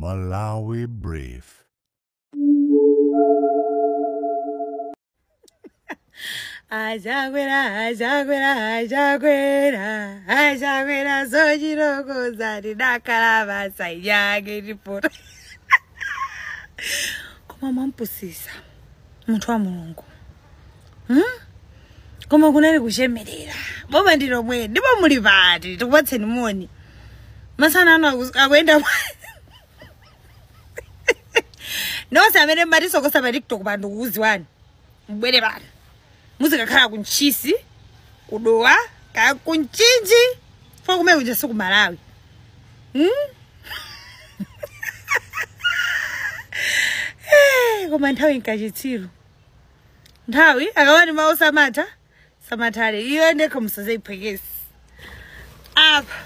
Malawi Brief. Ajaguera, Sojiro Zari, Nakarava, Sayagi, Report. Koma mampusisa, mtu wa Mungu. Koma kunali kushemerera. Boma ndilo mwe, ndipo muli pati, tukupatseni moni. Masana ano akwenda. No samene mbatiso kosa pa TikTok bantu kuziwani. Mbwere bana. Muzika khala kunchisi, kudowa, kaya kunchinji. Fwa kume kunja siku Malawi. Koma nthawi nkachitsiro. Nthawi akawani mawu samatale iyo ndekho musaze iphekesi. Apa.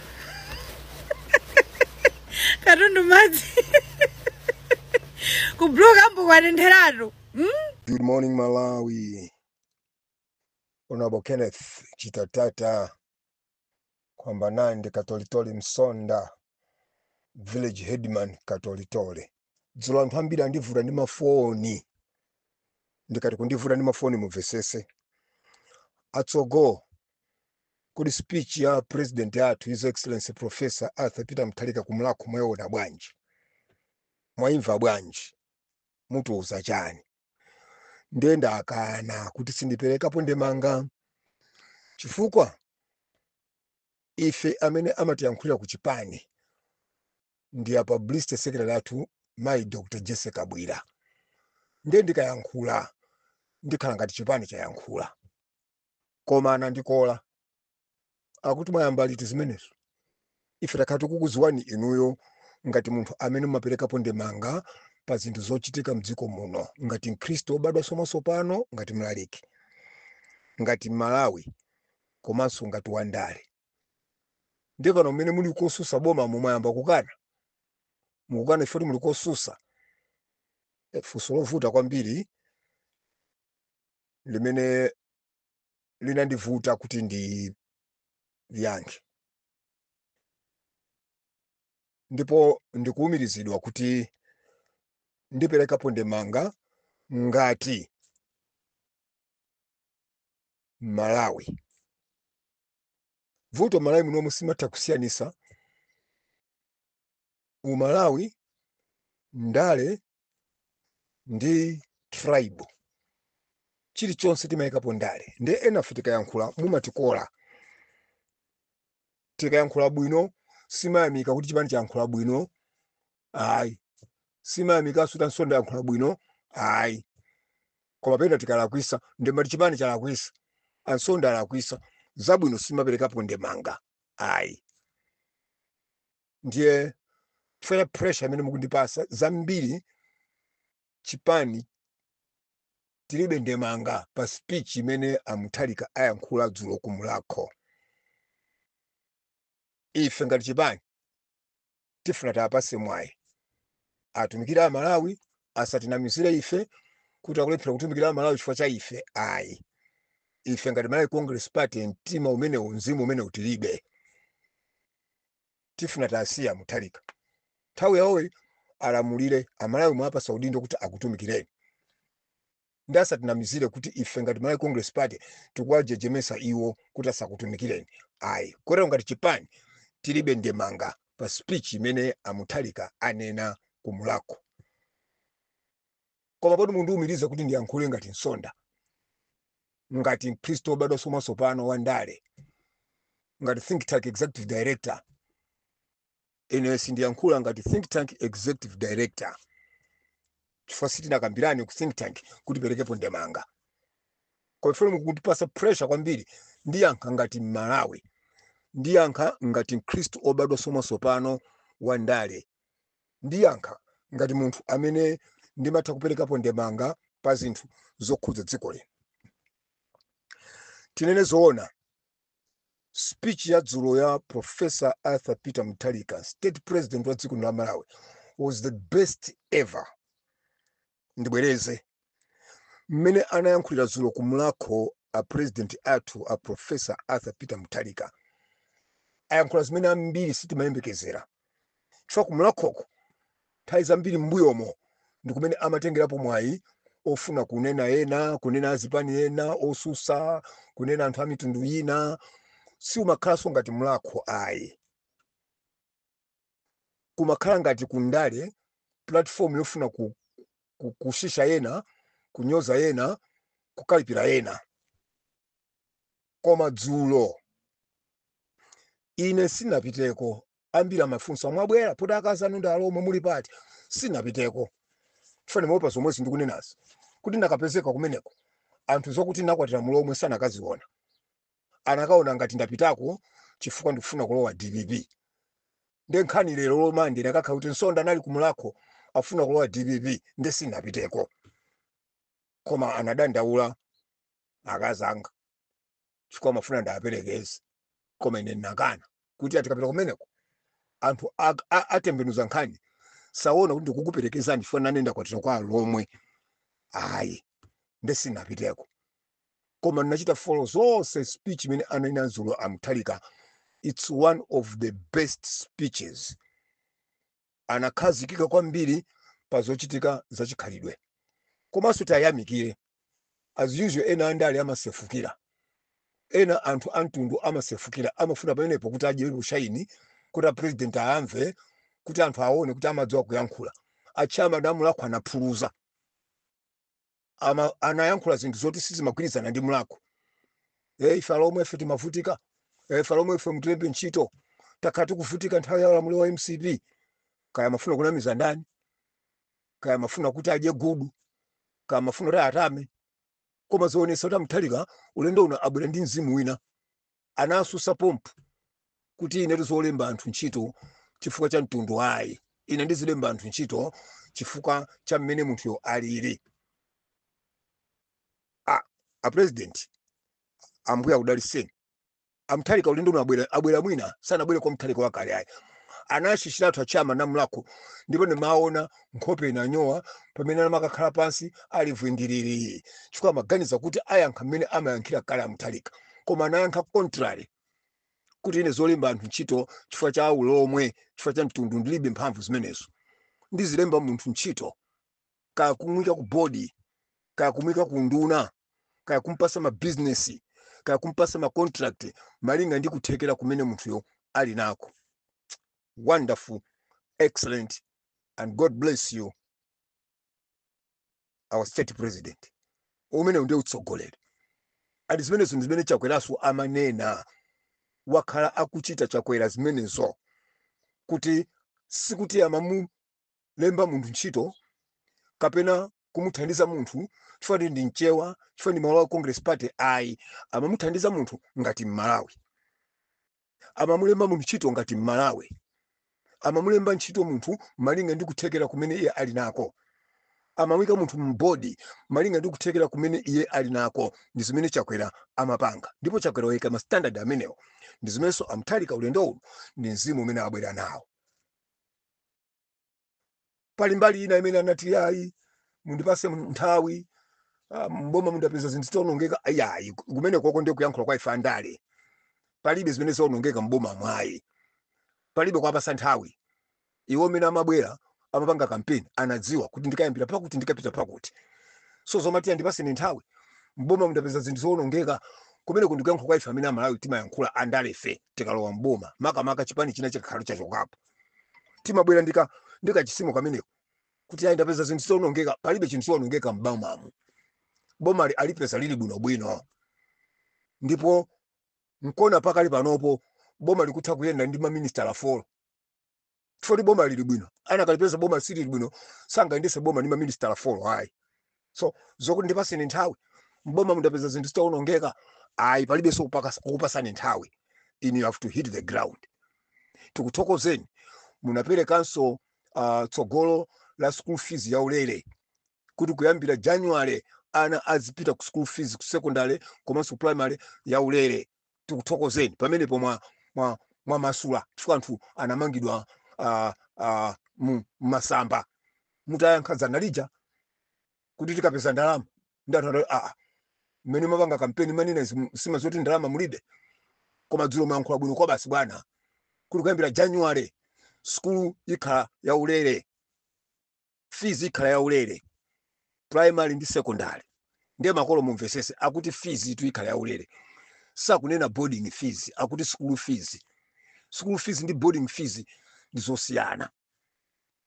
Katundu madzi. Kubluka mbu kwanenderatu. Good morning, Malawi. Honorable Kenneth Chitatata kwamba nande Katolitole Msonda village headman Katolitole. Dzulo anthu ambiri andivula ndi mafoni. Ndikati kundivula ndi mafoni muvesese. Atsogo kuli speech ya president yathu His Excellency Professor Arthur Peter Mutharika kumulako mwayiona bwanji. Mwayimva bwanji. Mutuuza chani. Ndenda akana kuti sindiperekapo ndemanga chifukwa ife amene amatiyankhulira ku chipani ndi apa publicity secretary athu my Dr. Jessica Bwira ndiye ndikayankhula ndikhala ngati chipani chayankhula koma anandikola akuti mwayamba liti zimenezo ife takati kukuziwani inuyo ngati munthu amene mumaperekapo ndemanga pa zinthu zochitika mdziko muno ngati Mkhristo obadwa somaso pano ngati mlaliki ngati Malawi komanso ngati wandale ndikana umene muli kosusa boma mumwayamba kukana mukukana ifoti muli kosusa funso lovuta kwambiri limene linandivuta kuti ndi yankhe ndipo ndikuumirizidwa kuti ndiperekapo ndemanga ngati Malawi. Vuto Malawi muno musimatha kusiyanisa uMalawi ndale ndi tribe. Chilichonse timayikapo ndale. Ndi enafe tikayankhula mumatikola. Tikayankhula bwino simayamika kuti chipani chayankhula bwino. Ayi. Simayamika suta nsonda yankhula bwino. Ayi. Koma pena tikalakwisa ndemati chipani chalakwisa. Ansonda alakwisa. Zabwino simaperekapo ndemanga. Ayi. Ndiye fair pressure amene mukundipasa zambiri chipani tilibe ndemanga pa speech imene Mutharika ayankhula dzulo kumulako. Ife ngati chipani tifuna tapase mwayi atumikira Malawi asatinamizire ife kuti akulephera kutumikira Malawi chifukwa cha ife. Ayi. Ife ngati Malawi Congress Party mtima umene unzimu umene utilibe. Tifuna tasiya Mutharika. Nthawi yawoyi alamulire Amalawi mwapasa udindo kuti akutumikireni. Ndasatinamizire kuti ife ngati Malawi Congress Party tikuwajejemesa iwo kuti asakutumikireni. Ayi. Kotero ngati chipani tilibe ndemanga pa speech imene Mutharika anena kumulako. Koma poti mundiumirize kuti ndiyankhule ngati nsonda. Ngati Mkhristo obadwa somaso pano wandale. Ngati think tank executive director. Ine sindiyankhula ngati think tank executive director. Chifukwa sitinakambirani ku think tank kuti perekepo ndemanga. Kwa ifo mukundipasa pressure kwambiri ndiyankha ngati Malawi. Ndiyankha ngati Mkhristo obadwa somaso pano wandale. Ndiyankha ngati munthu amene ndimatha kuperekapo ndemanga pa zinthu zokhudza dziko lino. Tinene zoona speech ya dzulo ya Professor Arthur Peter Mutharika, state president wa dziko la Malawi, was the best ever. Ndibwereze mmene anayankhulira dzulo kumulako a president athu a Professor Arthur Peter Mutharika. Ayankhula zimene ambiri sitimayembekezera. Chifukwa kumulakoko nthawi zambiri mbuyomo ndikumene amatengerapo mwayi ofuna kunena ena, kunena azipani ena, osusa, kunena anthu a mitundu ina, si umakhalanso ngati mlakho ayi. Kumakhala ngati kundale platform yofuna kushisha yena, kunyoza yena, kukalipira yena. Koma dzulo ine sinapiteko, ambiri amafunsa mwabwera poti akazi anu ndi alomwe muli pati, sinapiteko. Chifukwa mopa zomwe ndikunenazi kuti ndakapezeka kumeneko anthu zokuti nakwatira mulomwe sanakaziona, anakaona ngati ndapitako chifukwa ndikufuna kulowa DPP. Nde nkhani lero lomandi ndakakha kuti Nsonda anali kumulakho afuna kulowa DPP, nde sinapiteko. Koma anadandaula akazanga chifukwa mafuna ndaperekeze. Koma ine nakana kuti atikapita kumeneko anthu atembenuza nkhani saona kuti ndikukuperekezani chifukwa nanenda kwatira kwa alomwe ayi, nde sinapiteko. Koma ndinachita follow zonse speech imene ananena dzulo Mutharika. It's one of the best speeches. Anakhazikika kwambiri pa zochitika zachikhalidwe. Komanso tayamikire. As usual ena andale amasefukira. Ena anthu antundu amasefukira, amafuna pamenepo kuti aje ushaini, kuti president aamve, kuti anthu aone kuti amadziwa kuyankhula. Achama namulakho anaphuluza. Anayankhula zinthu zoti sizimagwirizana ndi mulakho. Ife alomwe ife timavutika. Ife alomwe ife mutilembe ntchito. Takati kuvutika nthawi ya ulamuliro wa MCP. Kaya mafuna kunamiza ndani. Kaya mafuna kuti aje gudu. Kaya mafuna kuti atame. Koma zoonesa kuti Mutharika ulendo uno abwera ndi mzimu wina. Anasusa pompo kuti ine tizolemba anthu ntchito chifukwa cha mtundu ayi. Ine ndizilemba anthu ntchito chifukwa cha mmene munthuyo alili. A president ambuya kudaliseni. Mutharika ulendo uno abwera mwina sanabwere kwa Mutharika wakale ayi. Anashishiratu achama namulakho ndipo ndimaona nkhope inanyowa pamene amakakhala pansi alivwindiriri chifukwa amaganiza kuti ayankha mmene amayankhira kale a Mutharika. Koma anayankha contrary kuti ine zolemba anthu ntchito chifukwa cha ulomwe, chifukwa cha mtundu ndilibe mphamvu zimenezo. Ndizilemba munthu ntchito kaya kumwika ku body, kaya kumwika ku nduna, kaya kumpasa ma business, kaya kumpasa ma contract malinga ndi kuthekera kumene munthuyo ali nako. Wonderful, excellent, and God bless you, our state president. Umene unde utsogoleri. Adi zimenezo zimene Chakweraso amanena wakhala akuchita Chakwera zimenezo kuti sikuti amamulemba munthu ntchito kapena kumuthandiza munthu chifukwa ndi mchewa, chifukwa ndi malo a Congress Party ayi. Amamuthandiza munthu ngati Mmalawi. Amamulemba munthu ntchito ngati Mmalawi. Amamulemba ntchito munthu malinga ndi kuthekera kumene iye ali nako. Amamwika munthu mbodi malinga ndi kuthekera kumene iye ali nako. Ndi zimene Chakwera amapanga. Ndipo Chakwera weka ma standard amenewo. Ndi zimenso Mutharika ulendo uno ndi mzimu umene abwera nawo. Pali mbali ina imene anati ayi mundipase nthawi, mboma mundapeza zinthu zonongeka ayi kumene koko ndi kuyankhula kwa ife andale. Palibe zimene zonongeka mboma mwayi. Palibe kwapasa nthawi. Iwo mene amabwera amapanga campaign anadziwa kuti ndikayambira pakuti ndikapita pakuti. So zomati andipase nthawi. Mboma mundapeza zinthu zonongeka kumene kundikuyankhula kwa ife amene Amalawi timayankhula andale fe tikalowa mboma. Maka chipani china chakhala chachokapo. Timabwera ndikachisimo kameneko kuti ayi ndapeza zinthu zonongeka. Palibe chinthu zonongeka m'bomamu. Boma alipeza lili bwino. Ndipo nkona pakali panopo boma likutha kuyenda ndi maminister afolo. Chifukwa boma lili bwino. Ana kalipeza boma sili bwino sangaendese boma ndi maminister afolo ayi. So zokuti ndipase nthawi. Mboma mundapeza zinthu zonongeka ayi palibe so kupasa nthawi. You have to hit the ground. Tikuthokozeni munaperekanso tsogolo la school fees ya ulere kuti kuyambira January ana azipita ku school fees ku secondary komanso primary ya ulere. Tikuthokozeni pamenepo mwa masula chifukwa anthu anamangidwa masamba. Mutayankhaza nalija kuti tikapeza ndalama ndathu mmene mapanga campaign manina sima zoti ndalama mulibe. Koma dzulo mwayankhula bwino kwa basi bwana kuti kuyambira January school ikhala ya ulere. fees ikhala ya ulere primary ndi secondary ndiye makolo mumvesese akuti fees itu ikhala ya ulere sakunena boarding fees akuti school fees ndi boarding fees ndizosiyana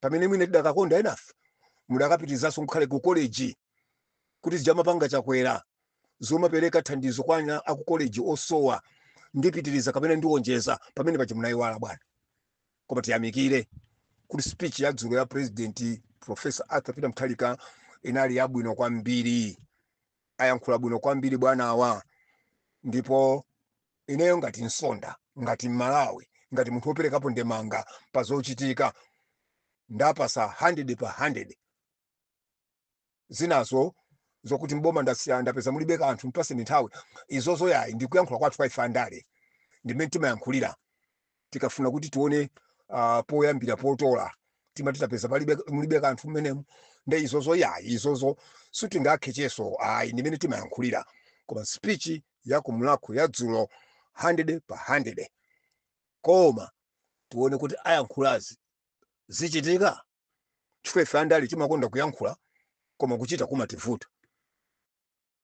pamene mwine tidakakonda enough mudakapitirizaso kukhale ku college kuti zijamapanga chakwera zomapereka thandizo kwa aku college osowa ndipitiriza kapena ndiwonjeza pamene paja munayiwala bwana koma tiyamikire kuti speech ya dzulo ya president Professor Arthur Peter Mutharika inali yabwino kwambiri ayankhula bwino kwambiri bwana awa ndipo ineyo ngati nsonda ngati Malawi ngati munthu woperekapo ndemanga pa zochitika ndapasa 100 pa 100 zinazo zokuti mboma ndasiya ndapeza mulibe kanthu mpase nthawi izozo yayi ndikuyankhula kwathu kwaifandale ndimene timayankhulira tikafuna kuti tione poyambira potola timati tapeza mulibe kanthu mmenemu nde izozo yayi izozo sitingakhecheso ayi ndimene timayankhulira koma speech yakumulako ya dzulo 100 pa 100 koma tione kuti ayankhulazi zichitika chifukwa ife andali timakonda kuyankhula koma kuchita kumativuta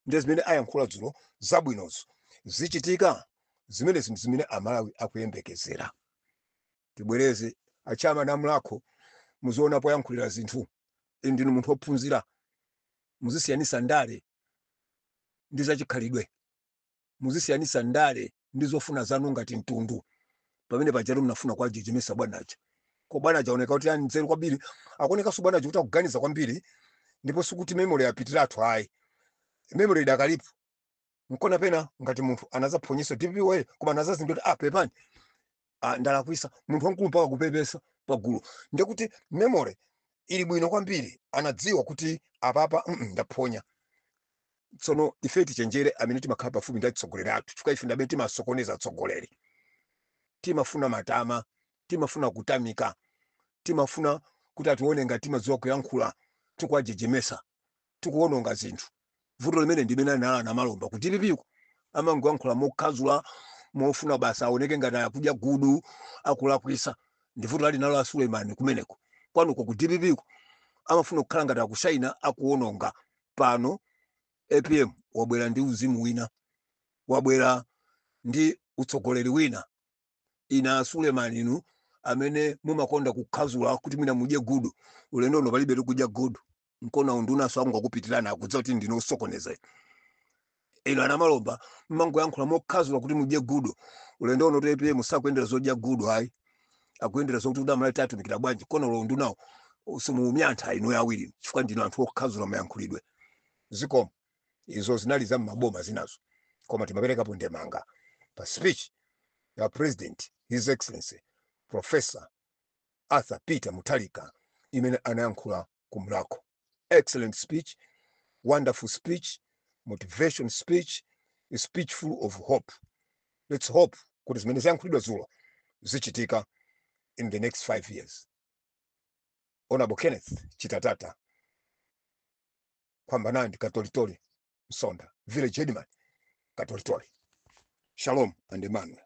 ndi zimene ayankhula dzulo zabwinozo zichitika zimene zinthu zimene Amalawi akuyembekezera tibwereze achama namulako muziona poyankhulira zinthu ndinu munthu wophunzira muzisiyanisa ndale ndi zachikhalidwe muzisiyanisa ndale ndi zofuna zanu ngati mtundu pamene pajalo mnafuna kwajejemesa bwanaja ko bwanaja aoneka kuti yani nzeru kwambiri akuonekaso bwanaja kuti akuganiza kwambiri ndipo sikuti memory yapitiratu ayi memory idakalipo nkona pena ngati munthu anazaphonyesa DPW koma anazazindoti pepani ndalakwisa munthu wankulu mpaka kupepesa pagulu ndikuti memory ili bwino kwambiri anadziwa kuti apapa ndaphonya tsono ife tichenjere amene timakhala pafupi ndi atsogoleri athu chifukwa ife ndamene timasokoneza atsogoleri timafuna matama timafuna kutamika timafuna kuti atione ngati timadziwa kuyankhula tikuwajejemesa tikuwononga zinthu vuto limene ndimene anala na Malomba kuti lipiko amangoyankhula mokhazula mofuna basa aoneke ngati akudya gudu akulakwisa ndi vuto lali nalo Suleiman kumeneko kwanuko ku DPP amafuna kukhala ngati akushaina akuwononga pano APM wabwera ndi uzimu wina wabwera ndi utsogoleri wina ina Suleiman inu amene mumakonda kukhazula kuti mwina mudye gudu ulendo ono palibe kudya gudu nkona unduna so angokupitirana akudza kuti ndino usokoneza ino ana Malomba mmangoyankhula mokhazula kuti mudye gudu ulendo ono tepe musakuendera zodya gudu hayi akuendera zokuti udamala tatu mikira bwanji kona ulo ndunawo usimuumyantha ino yawiri chifukwa ndino anthu okhazula mayankhulidwe zikoma izo zinali za maboma zinazo koma timaperekapo ndemanga pa speech ya president his excellency Professor Arthur Peter Mutharika imene anayankhula kumulako excellent speech wonderful speech motivation speech a speech full of hope let's hope kuti zimene ziyankhulidwa dzulo zichitika in the next 5 years Honorable Kenneth Chitatata Kwambanandi Katolitoli Msonda Village Headman Katolitoli Shalom and Emmanuel